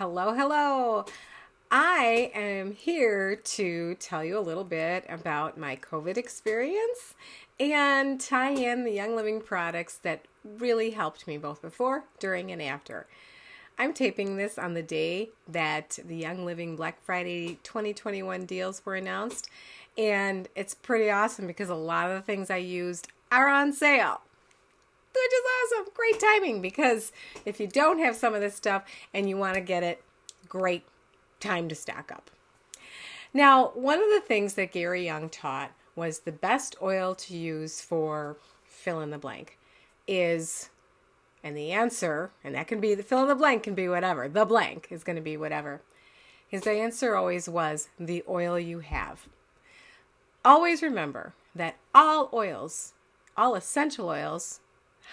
Hello, hello. I am here to tell you a little bit about my COVID experience and tie in the Young Living products that really helped me both before, during, and after. I'm taping this on the day that the Young Living Black Friday 2021 deals were announced, and it's pretty awesome because a lot of the things I used are on sale. Which is awesome. Great timing, because if you don't have some of this stuff and you want to get it, great time to stock up. Now, one of the things that Gary Young taught was the best oil to use for fill in the blank is, and the answer, and that can be, the fill in the blank can be whatever. The blank is going to be whatever. His answer always was the oil you have. Always remember that all oils, all essential oils,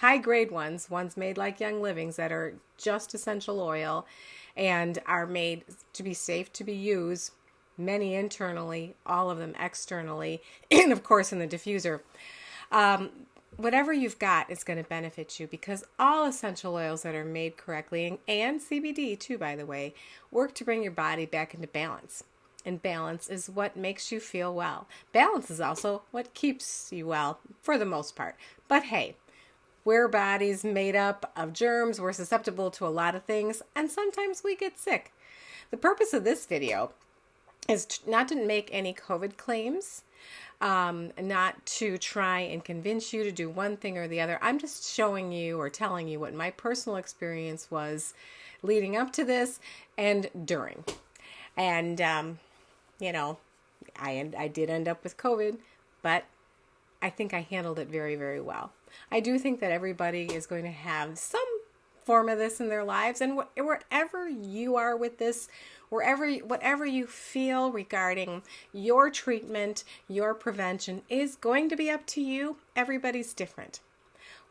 high-grade ones made like Young Living's that are just essential oil and are made to be safe to be used, many internally, all of them externally, and of course in the diffuser. Whatever you've got is going to benefit you, because all essential oils that are made correctly, and CBD too, by the way, work to bring your body back into balance. And balance is what makes you feel well. Balance is also what keeps you well, for the most part. But hey, we're bodies made up of germs. We're susceptible to a lot of things, and sometimes we get sick. The purpose of this video is not to make any COVID claims, not to try and convince you to do one thing or the other. I'm just showing you or telling you what my personal experience was leading up to this and during. And, I did end up with COVID, but I think I handled it very, very well. I do think that everybody is going to have some form of this in their lives, and wherever you are with this, whatever you feel regarding your treatment, your prevention is going to be up to you. Everybody's different.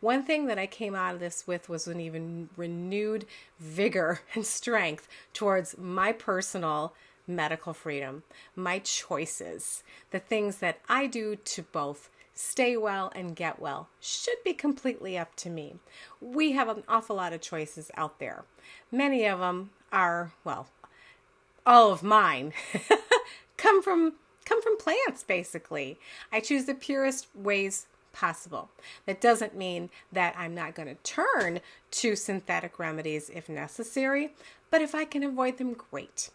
One thing that I came out of this with was an even renewed vigor and strength towards my personal medical freedom, my choices, the things that I do to both stay well and get well should be completely up to me. We have an awful lot of choices out there. Many of them are, well, all of mine come from plants, basically. I choose the purest ways possible. That doesn't mean that I'm not going to turn to synthetic remedies if necessary, but if I can avoid them, great.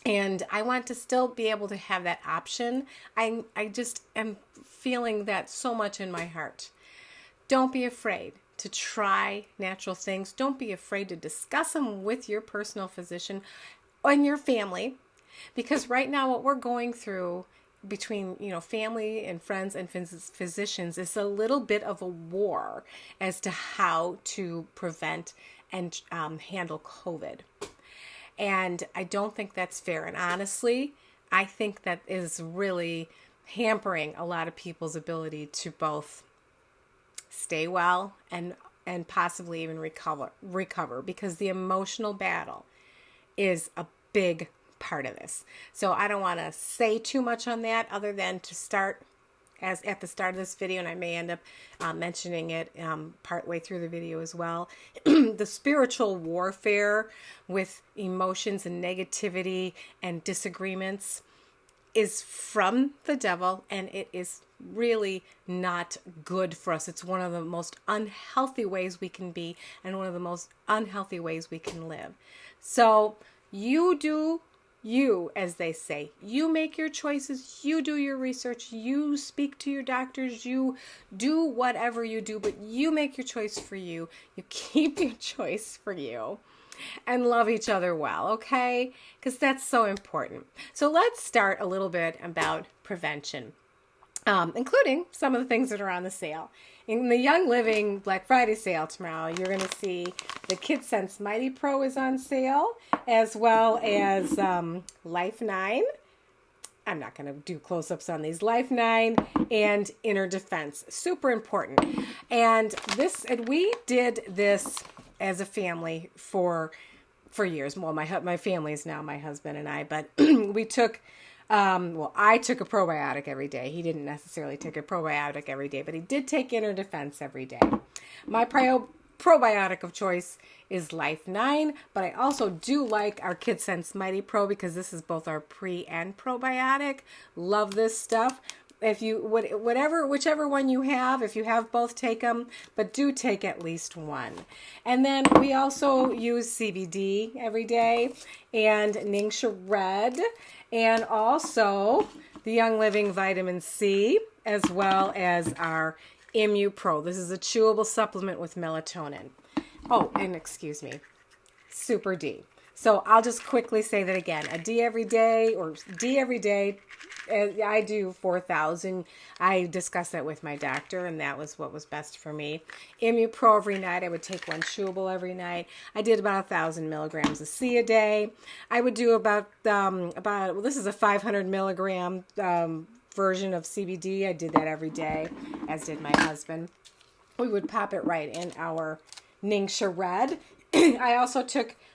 And I want to still be able to have that option. I just am feeling that so much in my heart. Don't be afraid to try natural things. Don't be afraid to discuss them with your personal physician and your family. Because right now what we're going through between, family and friends and physicians is a little bit of a war as to how to prevent and handle COVID. And I don't think that's fair. And honestly, I think that is really hampering a lot of people's ability to both stay well and possibly even recover, because the emotional battle is a big part of this. So I don't want to say too much on that other than to start as at the start of this video, and I may end up mentioning it partway through the video as well. The spiritual warfare with emotions and negativity and disagreements is from the devil, and it is really not good for us. It's one of the most unhealthy ways we can be, and one of the most unhealthy ways we can live. So you do you, as they say. You make your choices, you do your research, you speak to your doctors, you do whatever you do, but you make your choice for you. You keep your choice for you. And love each other well, okay? Because that's so important. So let's start a little bit about prevention, including some of the things that are on the sale. In the Young Living Black Friday sale tomorrow, you're going to see the KidSense Mighty Pro is on sale, as well as Life 9. I'm not going to do close-ups on these. Life 9 and Inner Defense. Super important. And we did this as a family for years. Well, my family is now my husband and I, but we took I took a probiotic every day. He didn't necessarily take a probiotic every day, but he did take Inner Defense every day. My probiotic of choice is Life 9, but I also do like our KidSense Mighty Pro because this is both our pre and probiotic. Love this stuff. If you whichever one you have, if you have both, take them, but do take at least one. And then we also use CBD every day and Ningxia Red, and also the Young Living Vitamin C, as well as our Immu Pro. This is a chewable supplement with melatonin. Oh, and excuse me, Super D. So I'll just quickly say that again. A D every day, or D every day. I do 4,000. I discussed that with my doctor, and that was what was best for me. Immu Pro every night. I would take one chewable every night. I did about 1,000 milligrams of C a day. I would do about this is a 500 milligram version of CBD. I did that every day, as did my husband. We would pop it right in our Ningxia Red.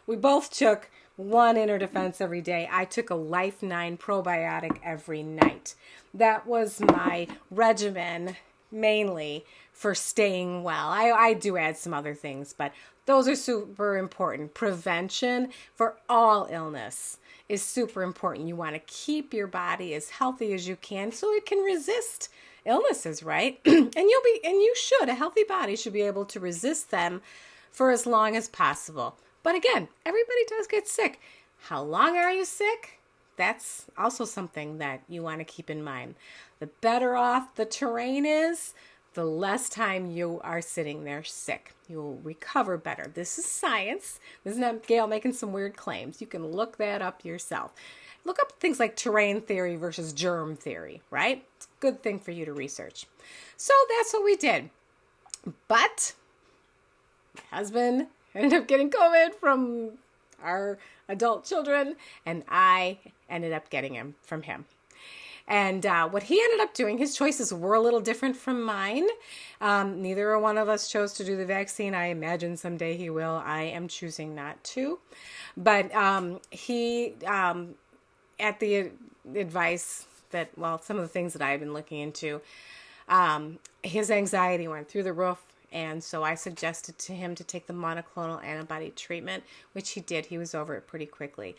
We both took one inner defense every day. I took a Life 9 probiotic every night. That was my regimen mainly for staying well. I do add some other things, but those are super important. Prevention for all illness is super important. You want to keep your body as healthy as you can so it can resist illnesses, right? And you should. A healthy body should be able to resist them for as long as possible. But again, everybody does get sick. How long are you sick? That's also something that you want to keep in mind. The better off the terrain is, the less time you are sitting there sick. You'll recover better. This is science. This is not Gail making some weird claims. You can look that up yourself. Look up things like terrain theory versus germ theory, right? It's a good thing for you to research. So that's what we did. But my husband ended up getting COVID from our adult children, and I ended up getting him from him. And what he ended up doing, his choices were a little different from mine. Neither one of us chose to do the vaccine. I imagine someday he will. I am choosing not to. But he, at the advice that, some of the things that I've been looking into, his anxiety went through the roof. And so I suggested to him to take the monoclonal antibody treatment, which he did. He was over it pretty quickly.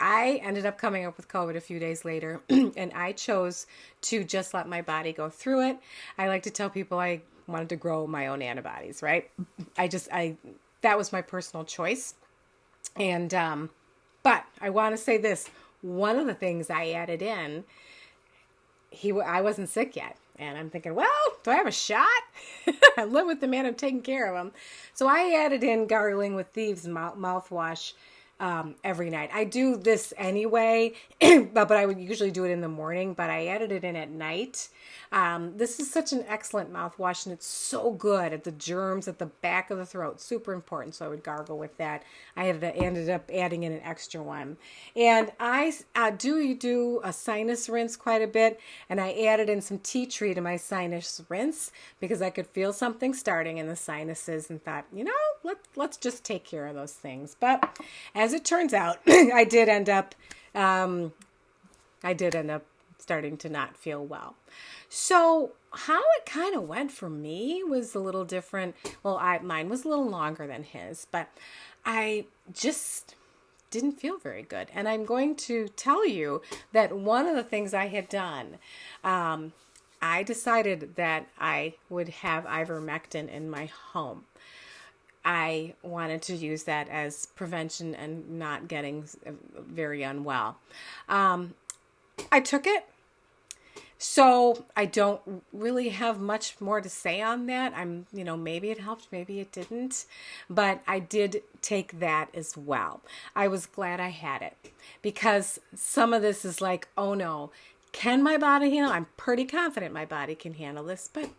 I ended up coming up with COVID a few days later, and I chose to just let my body go through it. I like to tell people I wanted to grow my own antibodies, right? That was my personal choice. And, but I want to say this. One of the things I added in, I wasn't sick yet. And I'm thinking, well, do I have a shot? I live with the man, I'm taking care of him. So I added in Gargling with Thieves mouthwash every night. I do this anyway, but I would usually do it in the morning, but I added it in at night. This is such an excellent mouthwash, and it's so good at the germs at the back of the throat. Super important, so I would gargle with that. I ended up adding in an extra one. And I do a sinus rinse quite a bit, and I added in some tea tree to my sinus rinse because I could feel something starting in the sinuses and thought, let's just take care of those things. But as it turns out, I did end up starting to not feel well. So how it kind of went for me was a little different. Well, mine was a little longer than his, but I just didn't feel very good. And I'm going to tell you that one of the things I had done, I decided that I would have ivermectin in my home. I wanted to use that as prevention and not getting very unwell. I took it. So I don't really have much more to say on that. Maybe it helped, maybe it didn't, but I did take that as well. I was glad I had it because some of this is like, oh no, can my body handle? I'm pretty confident my body can handle this, but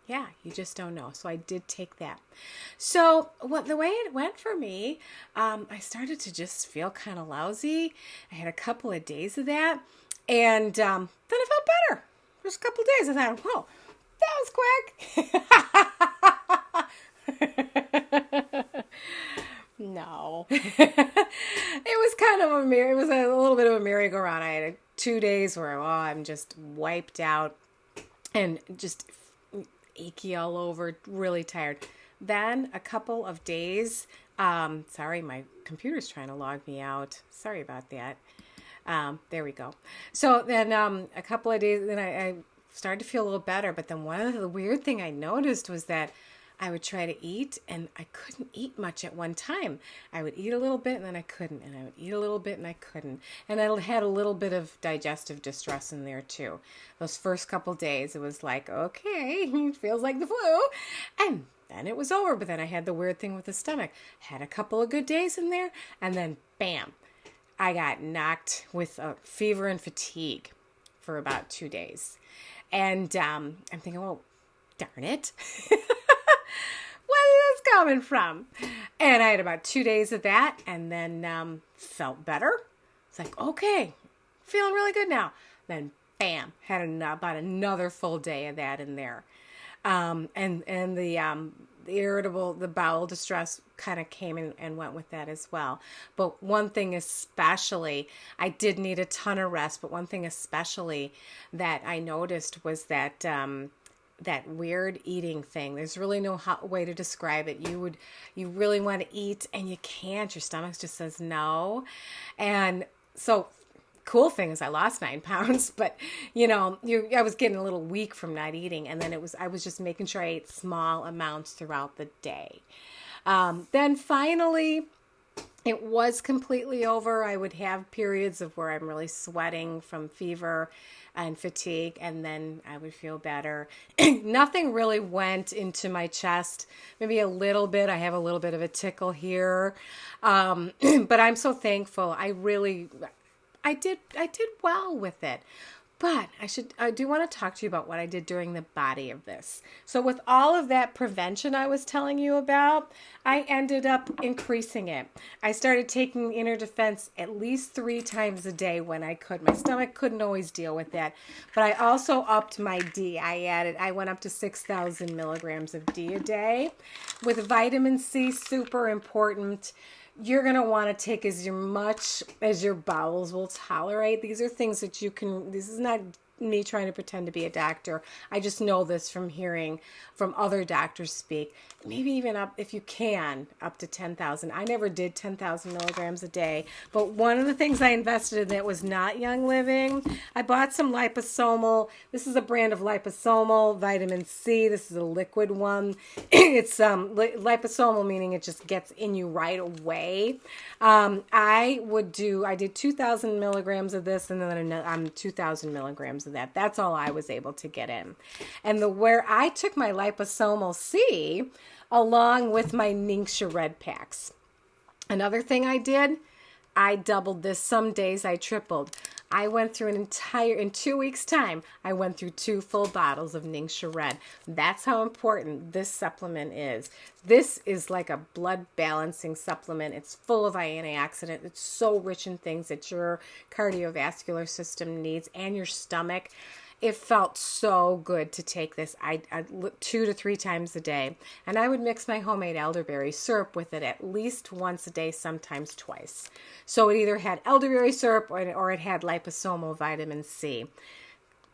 yeah, you just don't know. So I did take that. So the way it went for me, I started to just feel kind of lousy. I had a couple of days of that. And then I felt better. Just a couple of days. I thought, whoa, that was quick. No. It was kind of it was a little bit of a merry-go-round. I had 2 days where, I'm just wiped out and just achy all over, really tired. Then a couple of days, sorry, my computer's trying to log me out. Sorry about that. There we go. So then a couple of days, then I started to feel a little better. But then one of the weird thing I noticed was that I would try to eat and I couldn't eat much at one time. I would eat a little bit and then I couldn't. And I would eat a little bit and I couldn't. And I had a little bit of digestive distress in there too. Those first couple days, it was like, okay, it feels like the flu. And then it was over. But then I had the weird thing with the stomach. Had a couple of good days in there. And then bam, I got knocked with a fever and fatigue for about 2 days. And I'm thinking, well, darn it. Where is this coming from? And I had about 2 days of that and then felt better. It's like, okay, feeling really good now. Then bam, had about another full day of that in there. And the irritable, the bowel distress kind of came in and went with that as well. But one thing especially, I did need a ton of rest, but one thing especially that I noticed was that that weird eating thing. There's really no way to describe it. You really want to eat and you can't. Your stomach just says no. And so cool thing is I lost 9 pounds, but I was getting a little weak from not eating. And then I was just making sure I ate small amounts throughout the day. Then finally, it was completely over. I would have periods of where I'm really sweating from fever and fatigue, and then I would feel better. Nothing really went into my chest, maybe a little bit. I have a little bit of a tickle here, but I'm so thankful. I did well with it. But I do want to talk to you about what I did during the body of this. So with all of that prevention I was telling you about, I ended up increasing it. I started taking inner defense at least 3 times a day when I could. My stomach couldn't always deal with that. But I also upped my D. I went up to 6,000 milligrams of D a day. With vitamin C, super important. You're going to want to take as much as your bowels will tolerate. These are things that this is not me trying to pretend to be a doctor. I just know this from hearing from other doctors speak. Maybe even up, if you can, up to 10,000. I never did 10,000 milligrams a day, but one of the things I invested in that was not Young Living, I bought some liposomal. This is a brand of liposomal vitamin C. This is a liquid one. It's liposomal, meaning it just gets in you right away. I did 2,000 milligrams of this and then 2,000 milligrams of that. That's all I was able to get in. And where I took my liposomal C along with my Ningxia Red packs. Another thing I did, I doubled this. Some days I tripled. I went through in 2 weeks' time, I went through 2 full bottles of Ningxia Red. That's how important this supplement is. This is like a blood balancing supplement. It's full of antioxidants. It's so rich in things that your cardiovascular system needs and your stomach. It felt so good to take this. I 2 to 3 times a day. And I would mix my homemade elderberry syrup with it at least once a day, sometimes twice. So it either had elderberry syrup or it had liposomal vitamin C.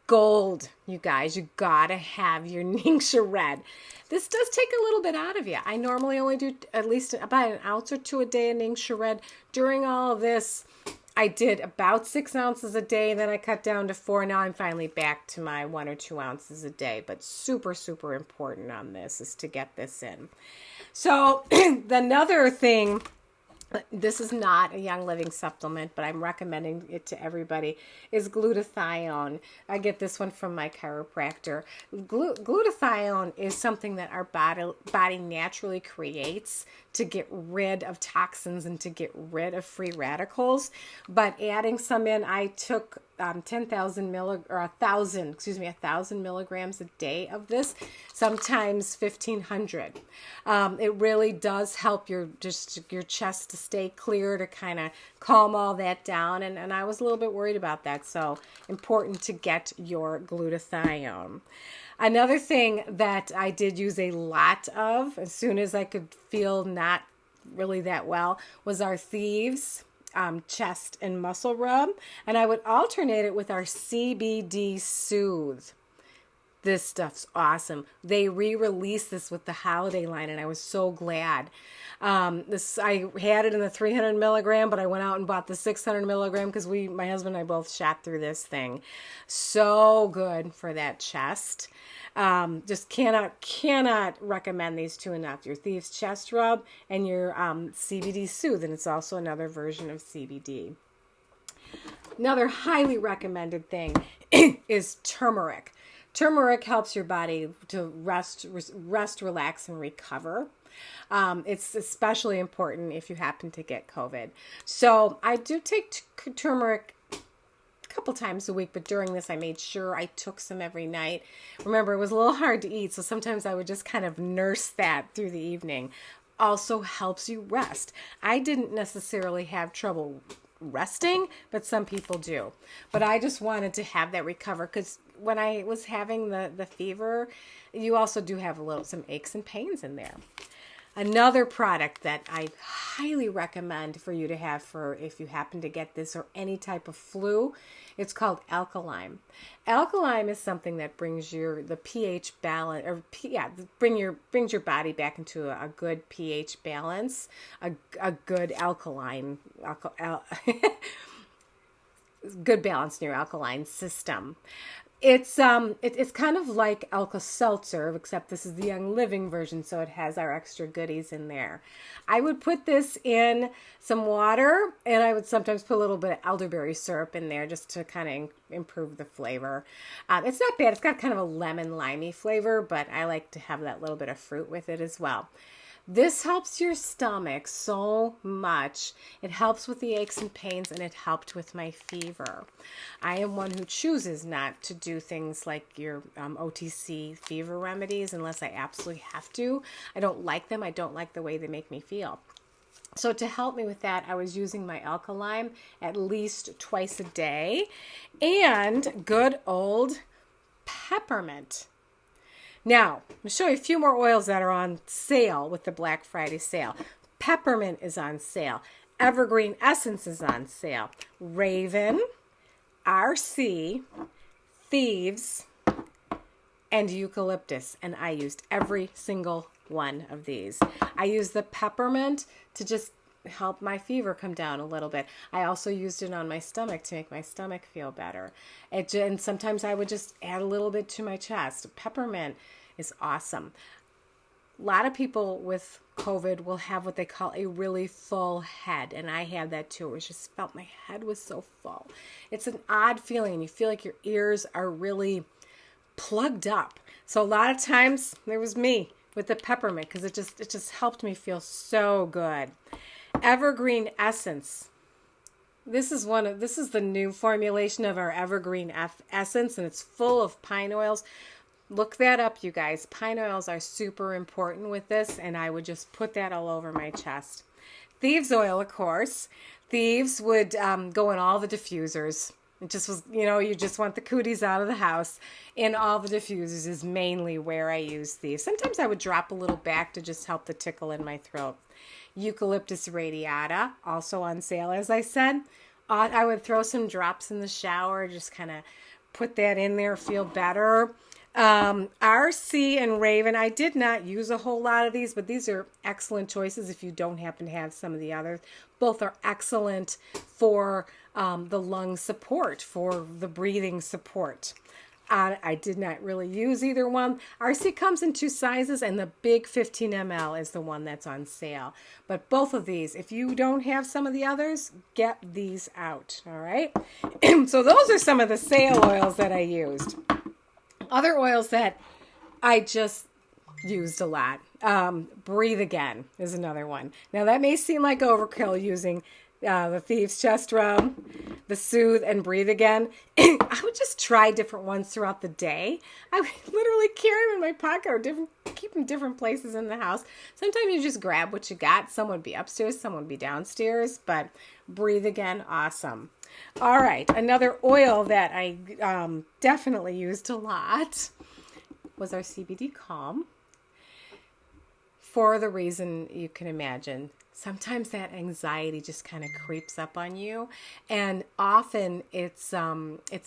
Gold, you guys. You gotta have your Ningxia Red. This does take a little bit out of you. I normally only do at least about an ounce or 2 a day of Ningxia Red. During all of this, I did about 6 ounces a day, then I cut down to 4. Now I'm finally back to my 1 or 2 ounces a day. But super, super important on this is to get this in. So another thing, this is not a Young Living supplement, but I'm recommending it to everybody, is glutathione. I get this one from my chiropractor. Glutathione is something that our body naturally creates to get rid of toxins and to get rid of free radicals. But adding some in, I took 1,000 milligrams a day of this, sometimes 1,500. It really does help your chest to stay clear, to kind of calm all that down. And I was a little bit worried about that. So important to get your glutathione. Another thing that I did use a lot of, as soon as I could feel not really that well, was our Thieves chest and muscle rub. And I would alternate it with our CBD Soothe. This stuff's awesome. They re-released this with the holiday line, and I was so glad. I had it in the 300 milligram, but I went out and bought the 600 milligram because my husband and I both shot through this thing. So good for that chest. Just cannot recommend these two enough. Your Thieves Chest Rub and your CBD Soothe, and it's also another version of CBD. Another highly recommended thing is turmeric. Turmeric helps your body to rest, relax, and recover. It's especially important if you happen to get COVID. So I do take turmeric a couple times a week, but during this I made sure I took some every night. Remember, it was a little hard to eat, so sometimes I would just kind of nurse that through the evening. Also helps you rest. I didn't necessarily have trouble resting, but some people do. But I just wanted to have that recover, because when I was having the fever, you also do have some aches and pains in there. Another product that I highly recommend for you to have for if you happen to get this or any type of flu, it's called Alkaline. Alkaline is something that brings the pH balance, brings your body back into a good pH balance, a good alkaline, good balance in your alkaline system. It's kind of like Alka-Seltzer, except this is the Young Living version, so it has our extra goodies in there. I would put this in some water, and I would sometimes put a little bit of elderberry syrup in there just to kind of improve the flavor. It's not bad. It's got kind of a lemon limey flavor, but I like to have that little bit of fruit with it as well. This helps your stomach so much. It helps with the aches and pains, and it helped with my fever. I am one who chooses not to do things like your OTC fever remedies unless I absolutely have to. I don't like them. I don't like the way they make me feel. So to help me with that, I was using my Alkaline at least twice a day, and good old peppermint. Now, I'm going to show you a few more oils that are on sale with the Black Friday sale. Peppermint is on sale. Evergreen Essence is on sale. Raven, RC, Thieves, and Eucalyptus. And I used every single one of these. I used the peppermint to just help my fever come down a little bit. I also used it on my stomach to make my stomach feel better. And sometimes I would just add a little bit to my chest. Peppermint is awesome. A lot of people with COVID will have what they call a really full head, and I had that too. It just felt my head was so full. It's an odd feeling, and you feel like your ears are really plugged up. So a lot of times there was me with the peppermint, because it just helped me feel so good. Evergreen Essence. This is the new formulation of our Evergreen Essence, and it's full of pine oils. Look that up, you guys. Pine oils are super important with this, and I would just put that all over my chest. Thieves oil, of course. Thieves would go in all the diffusers. It just was, you just want the cooties out of the house. In all the diffusers is mainly where I use these. Sometimes I would drop a little back to just help the tickle in my throat. Eucalyptus radiata, also on sale, as I said. I would throw some drops in the shower, just kind of put that in there, feel better. RC and Raven, I did not use a whole lot of these, but these are excellent choices if you don't happen to have some of the others. Both are excellent for the lung support, for the breathing support. I did not really use either one. RC comes in two sizes, and the big 15 ml is the one that's on sale. But both of these, if you don't have some of the others, get these out, all right? So those are some of the sale oils that I used. Other oils that I just used a lot. Breathe Again is another one. Now that may seem like overkill using the Thieves Chest Rub, the Soothe, and Breathe Again. I would just try different ones throughout the day. I would literally carry them in my pocket or keep them different places in the house. Sometimes you just grab what you got. Some would be upstairs, some would be downstairs, but Breathe Again, awesome. All right, another oil that I definitely used a lot was our CBD Calm. For the reason you can imagine. sometimes that anxiety just kind of creeps up on you. And often it's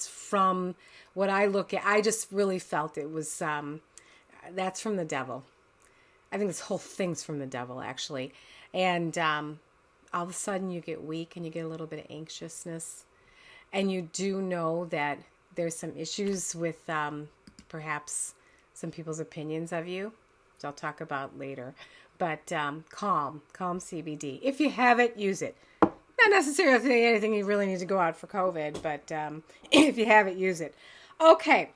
from what I look at. I just really felt it was, that's from the devil. I think this whole thing's from the devil, actually. And all of a sudden you get weak and you get a little bit of anxiousness. And you do know that there's some issues with perhaps some people's opinions of you, which I'll talk about later. But calm CBD. If you have it, use it. Not necessarily anything you really need to go out for COVID, but if you have it, use it. Okay.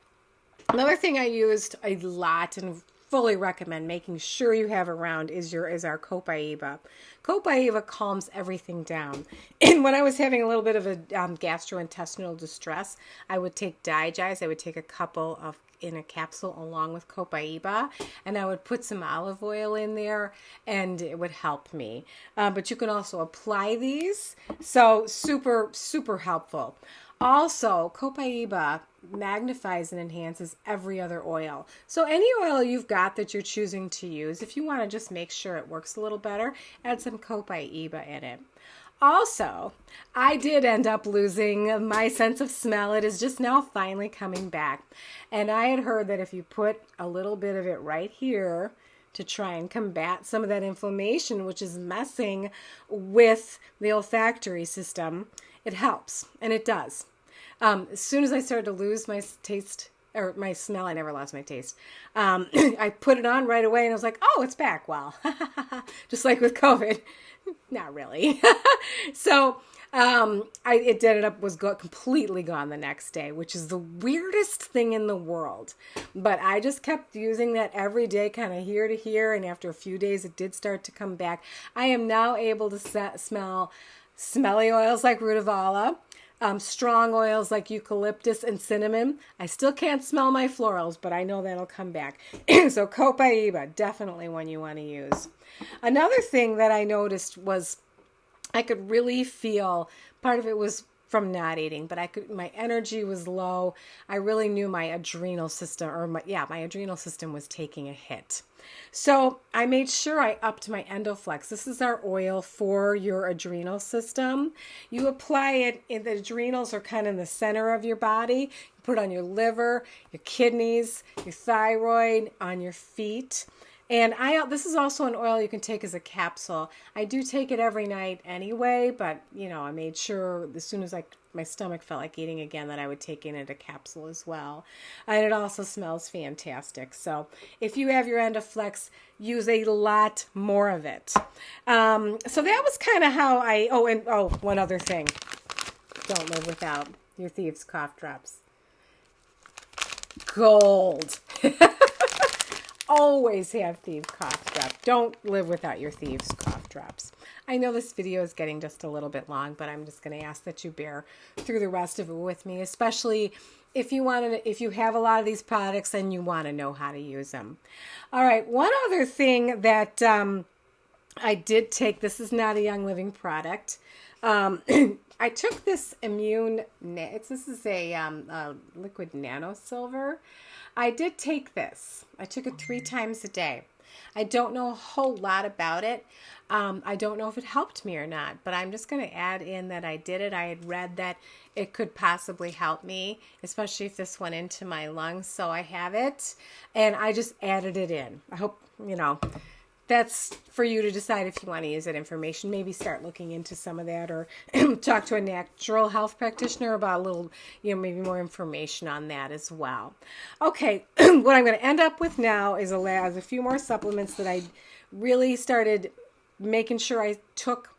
Another thing I used a lot and fully recommend making sure you have around is our Copaiba. Copaiba calms everything down. And when I was having a little bit of a gastrointestinal distress, I would take Digest. I would take a couple in a capsule along with Copaiba, and I would put some olive oil in there, and it would help me. But you can also apply these. So super, super helpful. Also, Copaiba magnifies and enhances every other oil. So any oil you've got that you're choosing to use, if you want to just make sure it works a little better, add some Copaiba in it. Also, I did end up losing my sense of smell. It is just now finally coming back. And I had heard that if you put a little bit of it right here to try and combat some of that inflammation, which is messing with the olfactory system, it helps. And it does. As soon as I started to lose my taste or my smell, I never lost my taste. I put it on right away and I was like, oh, it's back. Well, just like with COVID. Not really. So it ended up completely gone the next day, which is the weirdest thing in the world. But I just kept using that every day, kind of here to here. And after a few days, it did start to come back. I am now able to smell smelly oils like rutavala, strong oils like eucalyptus and cinnamon. I still can't smell my florals, but I know that'll come back. So Copaiba, definitely one you want to use. Another thing that I noticed was I could really feel, part of it was from not eating, but my energy was low. I really knew my adrenal system, my adrenal system was taking a hit. So I made sure I upped my Endoflex. This is our oil for your adrenal system. You apply it, the adrenals are kind of in the center of your body. You put it on your liver, your kidneys, your thyroid, on your feet. And this is also an oil you can take as a capsule. I do take it every night anyway, but I made sure as soon as my stomach felt like eating again that I would take in a capsule as well. And it also smells fantastic. So if you have your Endoflex, use a lot more of it. So that was kind of how one other thing. Don't live without your Thieves' Cough Drops. Gold. Always have Thieves' Cough Drops. Don't live without your Thieves' Cough Drops. I know this video is getting just a little bit long, but I'm just going to ask that you bear through the rest of it with me, especially if you have a lot of these products and you want to know how to use them. All right, one other thing that I did take, this is not a Young Living product. I took this this is a liquid nano silver. I did take this. I took it 3 times a day. I don't know a whole lot about it. I don't know if it helped me or not, but I'm just going to add in that I did it. I had read that it could possibly help me, especially if this went into my lungs. So I have it, and I just added it in. I hope, that's for you to decide if you want to use that information. Maybe start looking into some of that, or talk to a natural health practitioner about a little, maybe more information on that as well. Okay, what I'm going to end up with now is a few more supplements that I really started making sure I took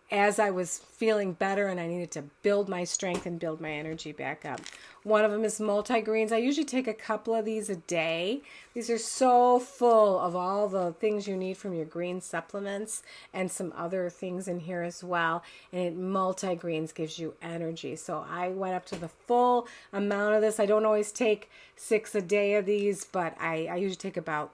as I was feeling better and I needed to build my strength and build my energy back up. One of them is multigreens. I usually take a couple of these a day. These are so full of all the things you need from your green supplements and some other things in here as well. And multigreens gives you energy. So I went up to the full amount of this. I don't always take 6 a day of these, but I usually take about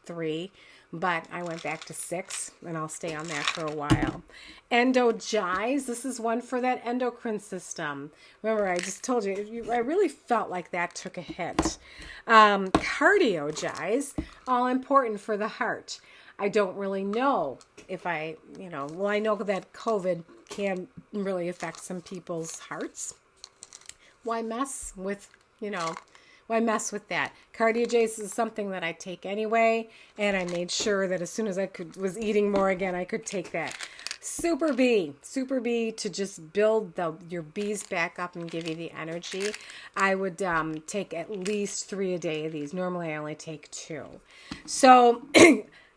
3. But I went back to 6, and I'll stay on that for a while. Endogize, this is one for that endocrine system. Remember, I just told you, I really felt like that took a hit. Cardiogize, all important for the heart. I don't really know if I know that COVID can really affect some people's hearts. Why mess with, why mess with that? Cardiac is something that I take anyway, and I made sure that as soon as I was eating more again, I could take that. Super B to just build your B's back up and give you the energy. I would take at least 3 a day of these. Normally I only take 2. So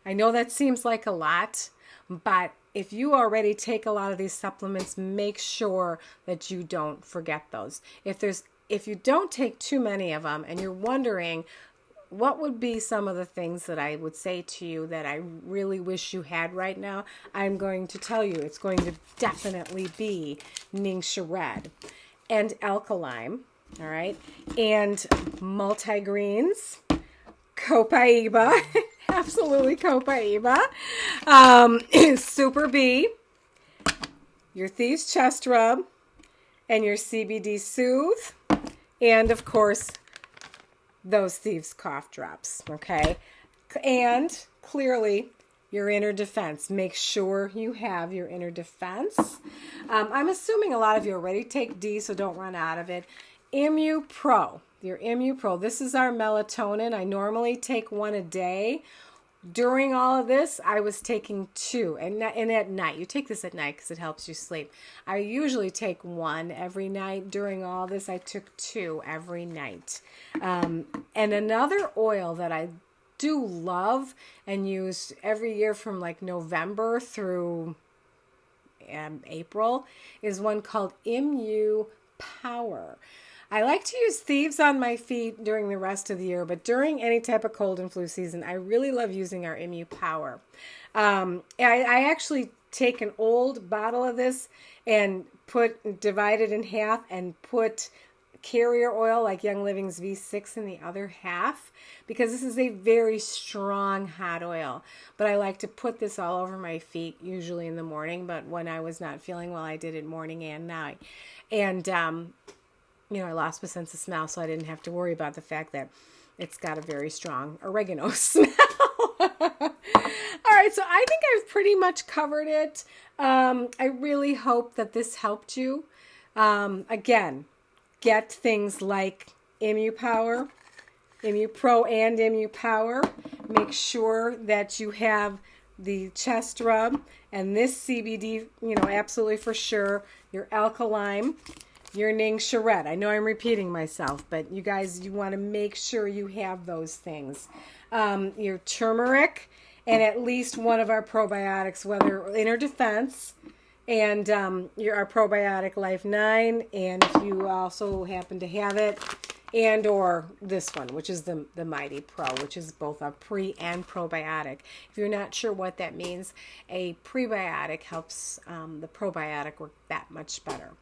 I know that seems like a lot, but if you already take a lot of these supplements, make sure that you don't forget those. If you don't take too many of them and you're wondering what would be some of the things that I would say to you that I really wish you had right now, I'm going to tell you it's going to definitely be Ningxia Red and Alkaline, all right, and multigreens, Copaiba, absolutely Copaiba, Super B, your Thieves Chest Rub, and your CBD Soothe, and of course, those Thieves Cough Drops, okay? And clearly, your inner defense. Make sure you have your inner defense. I'm assuming a lot of you already take D, so don't run out of it. Immu Pro, your Immu Pro. This is our melatonin. I normally take 1 a day. During all of this, I was taking 2, and at night. You take this at night because it helps you sleep. I usually take 1 every night. During all this, I took 2 every night. And another oil that I do love and use every year from like November through April is one called Immu Power. I like to use Thieves on my feet during the rest of the year, but during any type of cold and flu season, I really love using our Immu Power. I actually take an old bottle of this and divide it in half and put carrier oil like Young Living's V6 in the other half, because this is a very strong hot oil. But I like to put this all over my feet, usually in the morning, but when I was not feeling well, I did it morning and night. And I lost my sense of smell, so I didn't have to worry about the fact that it's got a very strong oregano smell. All right, so I think I've pretty much covered it. I really hope that this helped you. Again, get things like Immu Power, Immu Pro and Immu Power. Make sure that you have the chest rub and this CBD, absolutely for sure. Your Alkaline, your Ningxia Red. I know I'm repeating myself, but you guys, you want to make sure you have those things. Your turmeric and at least one of our probiotics, whether Inner Defense and our probiotic Life 9, and if you also happen to have it, and or this one, which is the Mighty Pro, which is both a pre and probiotic. If you're not sure what that means, a prebiotic helps the probiotic work that much better.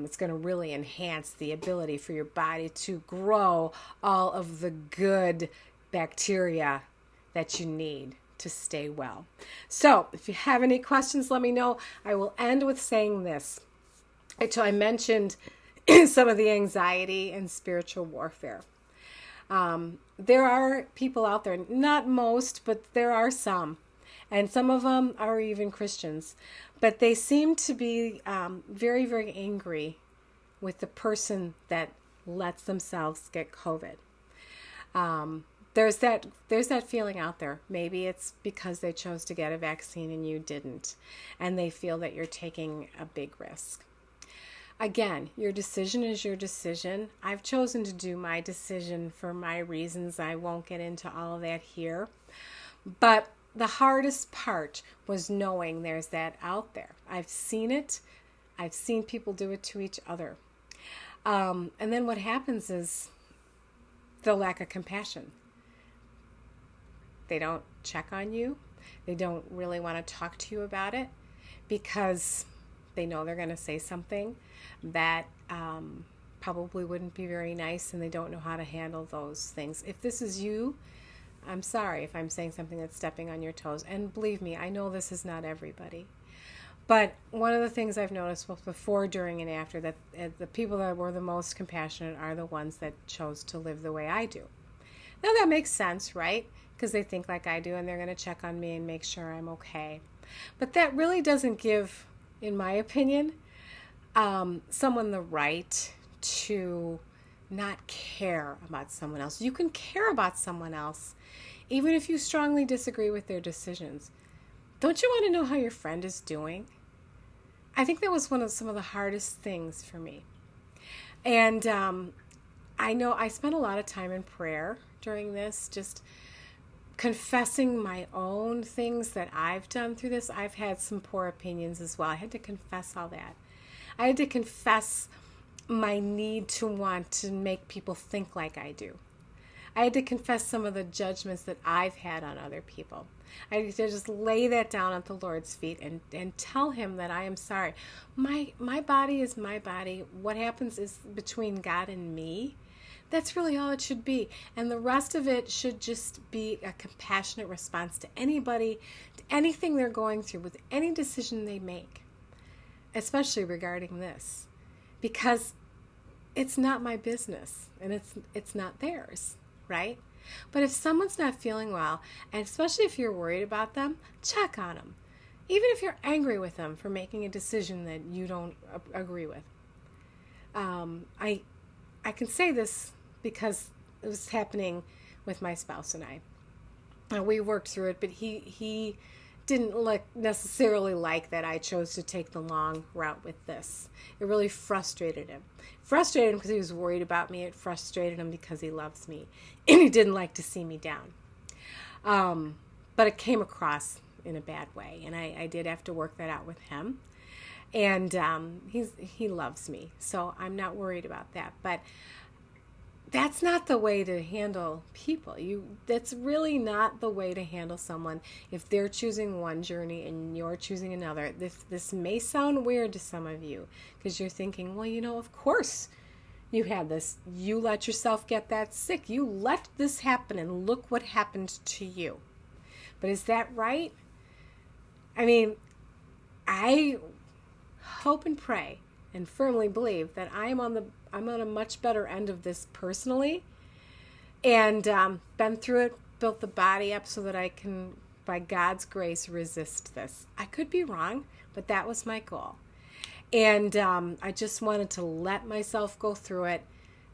It's going to really enhance the ability for your body to grow all of the good bacteria that you need to stay well. So if you have any questions, let me know. I will end with saying this. I mentioned some of the anxiety and spiritual warfare. There are people out there, not most, but there are some. And some of them are even Christians. But they seem to be very, very angry with the person that lets themselves get COVID. There's that feeling out there. Maybe it's because they chose to get a vaccine and you didn't. And they feel that you're taking a big risk. Again, your decision is your decision. I've chosen to do my decision for my reasons. I won't get into all of that here. But the hardest part was knowing there's that out there. I've seen it. I've seen people do it to each other. And then what happens is the lack of compassion. They don't check on you. They don't really want to talk to you about it because they know they're going to say something that probably wouldn't be very nice, and they don't know how to handle those things. If this is you, I'm sorry if I'm saying something that's stepping on your toes. And believe me, I know this is not everybody. But one of the things I've noticed both before, during, and after, that the people that were the most compassionate are the ones that chose to live the way I do. Now that makes sense, right? because they think like I do, and they're going to check on me and make sure I'm okay. But that really doesn't give, in my opinion, someone the right to not care about someone else. You can care about someone else, even if you strongly disagree with their decisions. Don't you want to know how your friend is doing? I think that was some of the hardest things for me. And I know I spent a lot of time in prayer during this, just confessing my own things that I've done through this. I've had some poor opinions as well. I had to confess all that. I had to confess my need to want to make people think like I do. I had to confess some of the judgments that I've had on other people. I had to just lay that down at the Lord's feet and tell him that I am sorry. My body is my body. What happens is between God and me. That's really all it should be. And the rest of it should just be a compassionate response to anybody, to anything they're going through, with any decision they make, especially regarding this. Because it's not my business, and it's not theirs, right? But if someone's not feeling well, and especially if you're worried about them, check on them. Even if you're angry with them for making a decision that you don't agree with. I can say this because it was happening with my spouse and I. We worked through it, but he didn't necessarily like that I chose to take the long route with this. It really frustrated him. Frustrated him because he was worried about me. It frustrated him because he loves me. And he didn't like to see me down. But it came across in a bad way. And I did have to work that out with him. And he loves me. So I'm not worried about that. But that's not the way to handle people. That's really not the way to handle someone if they're choosing one journey and you're choosing another. This may sound weird to some of you because you're thinking, well, of course you had this. You let yourself get that sick. You let this happen and look what happened to you. But is that right? I mean, I hope and pray and firmly believe that I'm on a much better end of this personally, and been through it, built the body up so that I can, by God's grace, resist this. I could be wrong, but that was my goal. And I just wanted to let myself go through it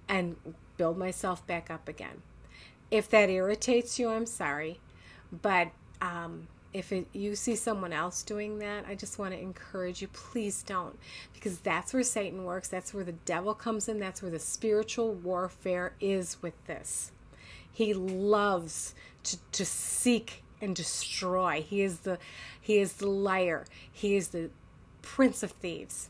and build myself back up again. If that irritates you, I'm sorry. But if you see someone else doing that, I just want to encourage you, please don't. Because that's where Satan works. That's where the devil comes in. That's where the spiritual warfare is with this. He loves to seek and destroy. He is the liar. He is the prince of thieves.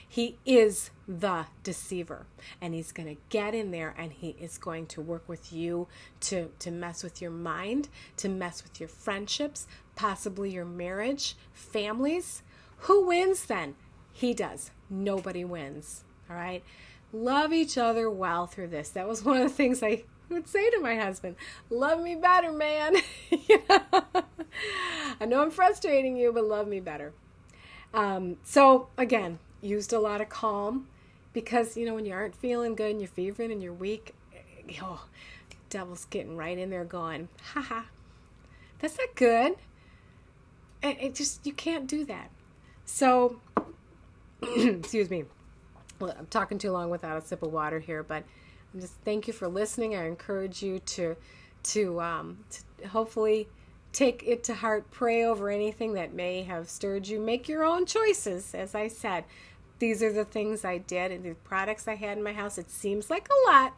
He is the deceiver, and he's going to get in there, and he is going to work with you to mess with your mind, to mess with your friendships, possibly your marriage, families. Who wins then? He does. Nobody wins. All right? Love each other well through this. That was one of the things I would say to my husband. Love me better, man. I know I'm frustrating you, but love me better. So, again, used a lot of calm because, when you aren't feeling good and you're fevering and you're weak, the devil's getting right in there going, haha, that's not good. And you can't do that. So, excuse me. Well, I'm talking too long without a sip of water here, but just thank you for listening. I encourage you to hopefully take it to heart, pray over anything that may have stirred you. Make your own choices, as I said. These are the things I did and the products I had in my house. It seems like a lot,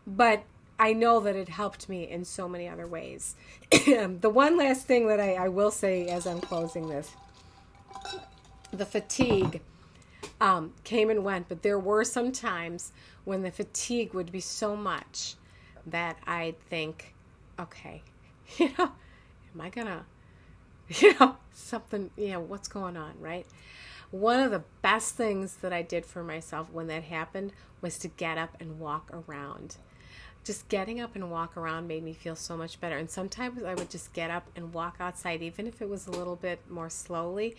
but I know that it helped me in so many other ways. The one last thing that I will say as I'm closing this, the fatigue came and went, but there were some times when the fatigue would be so much that I'd think, okay, am I gonna, something, what's going on, right? One of the best things that I did for myself when that happened was to get up and walk around. just getting up and walk around made me feel so much better. And sometimes I would just get up and walk outside, even if it was a little bit more slowly.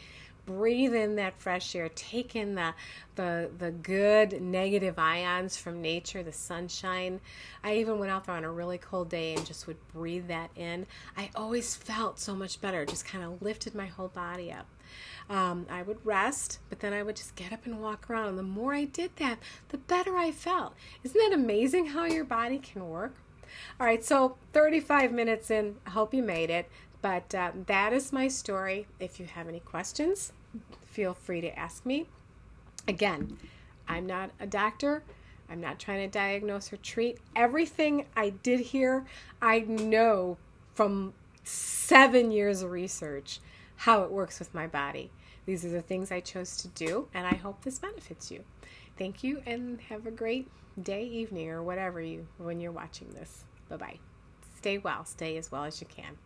Breathe in that fresh air, take in the good negative ions from nature, the sunshine. I even went out there on a really cold day and just would breathe that in. I always felt so much better, just kind of lifted my whole body up. I would rest, but then I would just get up and walk around. And the more I did that, the better I felt. Isn't that amazing how your body can work? All right, so 35 minutes in, I hope you made it. But that is my story. If you have any questions, feel free to ask me. Again, I'm not a doctor. I'm not trying to diagnose or treat. Everything I did here, I know from 7 years of research how it works with my body. These are the things I chose to do, and I hope this benefits you. Thank you, and have a great day, evening, or whatever when you're watching this. Bye-bye. Stay well. Stay as well as you can.